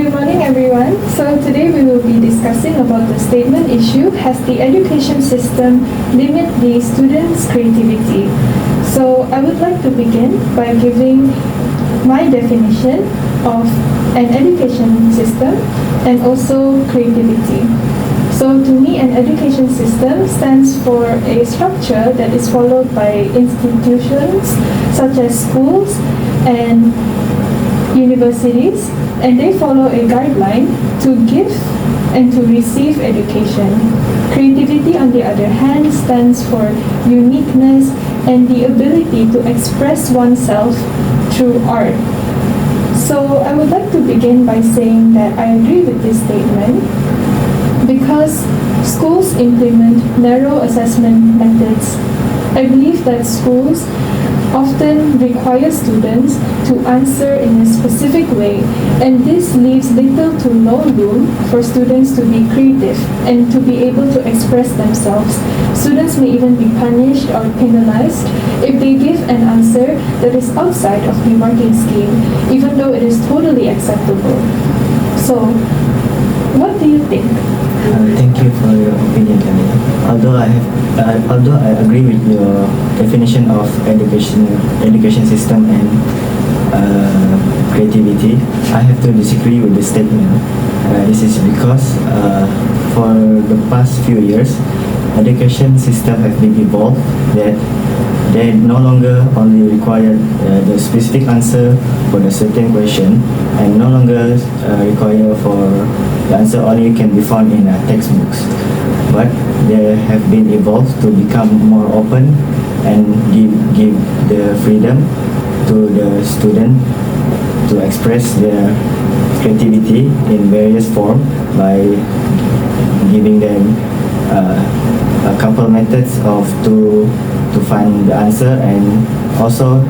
Good morning, everyone. So today we will be discussing about the statement issue, has the education system limit the students' creativity? So I would like to begin by giving my definition of an education system and also creativity. So to me, an education system stands for a structure that is followed by institutions such as schools and universities, and they follow a guideline to give and to receive education. Creativity, on the other hand, stands for uniqueness and the ability to express oneself through art. So I would like to begin by saying that I agree with this statement because schools implement narrow assessment methods. I believe that schools often require students to answer in a specific way, and this leaves little to no room for students to be creative and to be able to express themselves. Students may even be punished or penalized if they give an answer that is outside of the marking scheme, even though it is totally acceptable. So, what do you think? Thank you for your opinion, Camila. Although I agree with your definition of education system and creativity, I have to disagree with the statement. This is because for the past few years, education system have been evolved that they no longer only require the specific answer for the certain question, and no longer require for the answer only can be found in textbooks, but they have been evolved to become more open and give the freedom to the student to express their creativity in various forms by giving them a couple methods of to find the answer, and also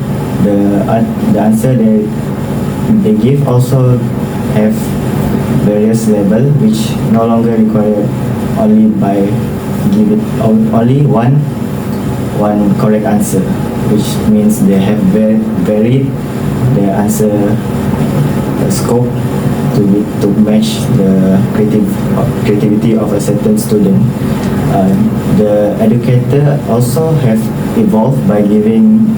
the answer they give also have various level which no longer require only by give it only one correct answer, which means they have varied the answer scope to match the creativity of a certain student. The educator also have evolved by giving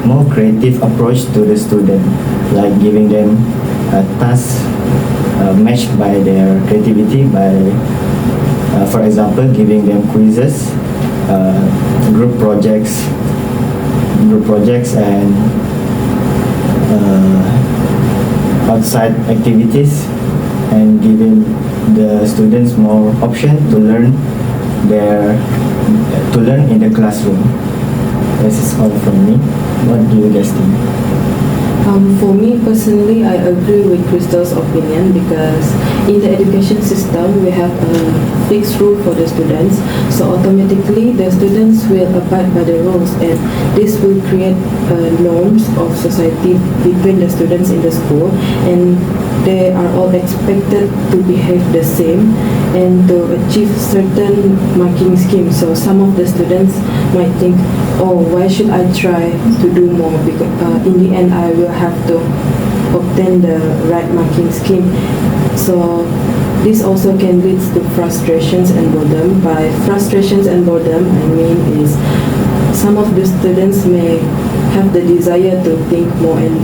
more creative approach to the student, like giving them a task matched by their creativity by, for example, giving them quizzes, group projects and outside activities, and giving the students more option to learn in the classroom. This is all from me. What do you guys think? For me personally, I agree with Crystal's opinion because in the education system we have a fixed rule for the students, so automatically the students will abide by the rules, and this will create norms of society between the students in the school, and they are all expected to behave the same and to achieve certain marking schemes. So some of the students might think, oh, why should I try to do more, because in the end I will have to obtain the right marking scheme. So this also can lead to frustrations and boredom. By frustrations and boredom, I mean is some of the students may have the desire to think more and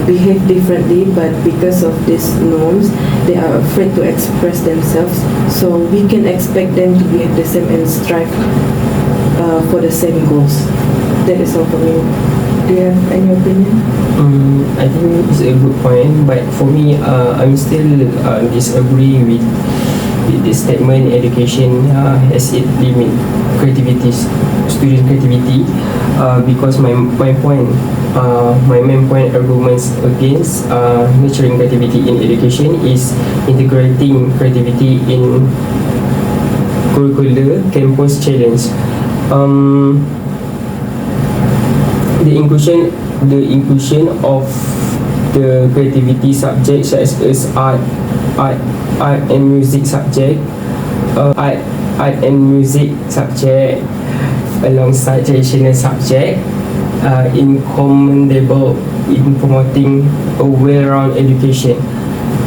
behave differently, but because of these norms, they are afraid to express themselves. So we can expect them to behave the same and strive for the same goals. That is all for me. Do you have any opinion? I think it's a good point, but for me, I'm still disagree with this statement. Education has it limit student creativity, because my main point arguments against nurturing creativity in education is integrating creativity in curricular campus challenge. The inclusion of the creativity subjects such as art and music subject, alongside traditional subject incommendable in promoting a well-rounded education.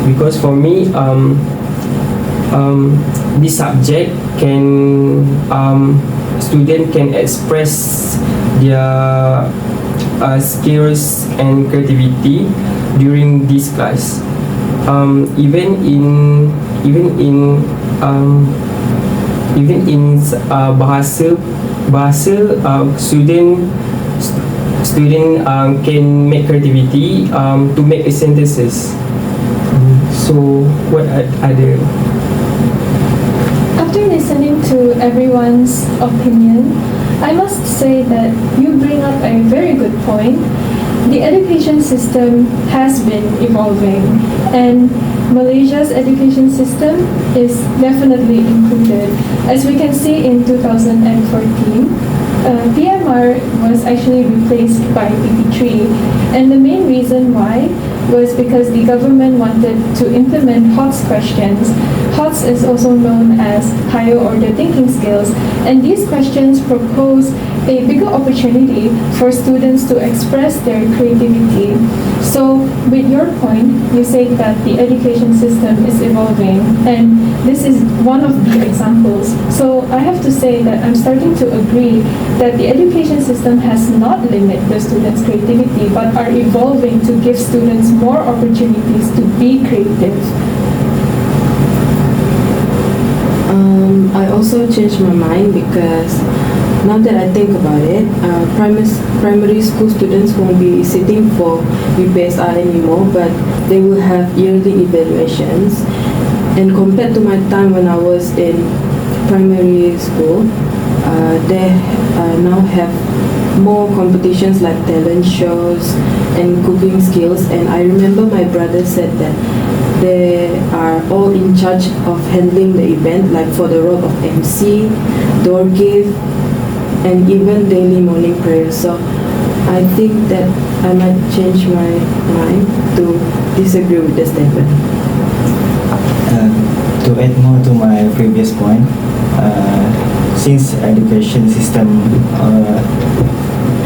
Because for me, this subject can student can express their skills and creativity during this class. Even in bahasa student can make creativity to make sentences. So what are the After listening to everyone's opinion, I must say that you bring up a very good point. The education system has been evolving, and Malaysia's education system is definitely included. As we can see in 2014, PMR was actually replaced by PP3, and the main reason why was because the government wanted to implement HOTS questions. HOTS is also known as higher order thinking skills, and these questions propose a bigger opportunity for students to express their creativity. So with your point, you say that the education system is evolving, and this is one of the examples. So I have to say that I'm starting to agree that the education system has not limited the students' creativity, but are evolving to give students more opportunities to be creative. I also changed my mind because now that I think about it, primary school students won't be sitting for UPSR anymore, but they will have yearly evaluations. And compared to my time when I was in primary school, they now have more competitions like talent shows and cooking skills. And I remember my brother said that they are all in charge of handling the event, like for the role of MC, door gift, and even daily morning prayer. So I think that I might change my mind to disagree with the statement. To add more to my previous point, since education system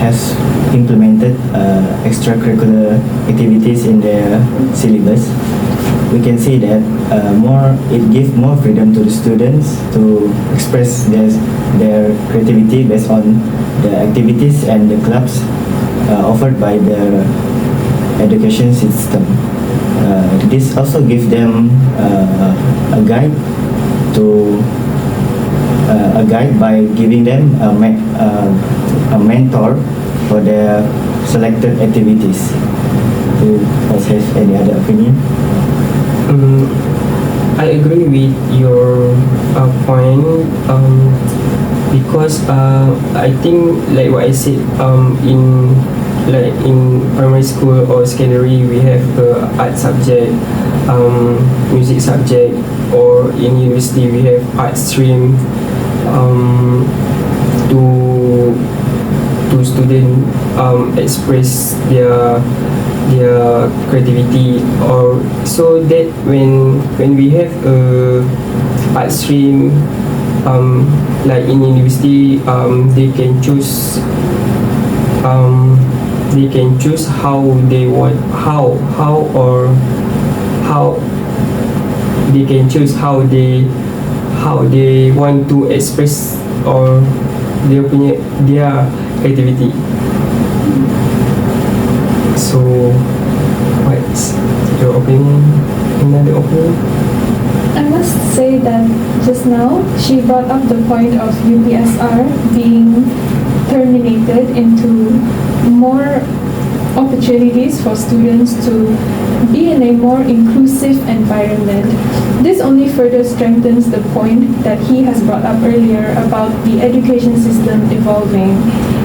has implemented extracurricular activities in their syllabus, we can see that it gives more freedom to the students to express their creativity based on the activities and the clubs offered by the education system. This also gives them a guide by giving them a mentor for their selected activities. Do you guys have any other opinion? I agree with your point because I think like what I said in primary school or secondary we have art subject, music subject, or in university we have art stream to student express their creativity, or so that when we have a art stream like in university they can choose how they want they can choose how they want to express or their creativity. So, what's your opinion? Another opinion? I must say that just now she brought up the point of UPSR being terminated into more opportunities for students to be in a more inclusive environment. This only further strengthens the point that he has brought up earlier about the education system evolving.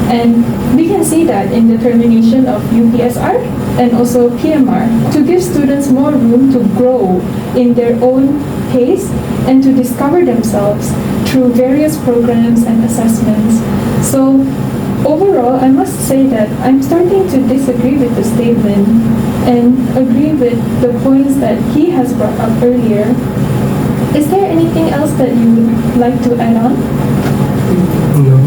And we can see that in the termination of UPSR and also PMR to give students more room to grow in their own pace and to discover themselves through various programs and assessments. So overall, I must say that I'm starting to disagree with the statement and agree with the points that he has brought up earlier. Is there anything else that you would like to add on? No.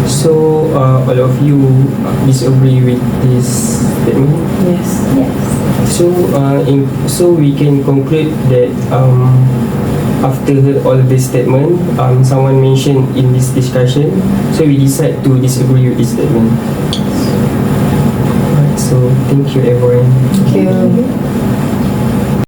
So all of you disagree with this statement. Yes. Yes. So we can conclude that after all this statement, someone mentioned in this discussion, so we decide to disagree with this statement. Alright, so thank you everyone. Thank you.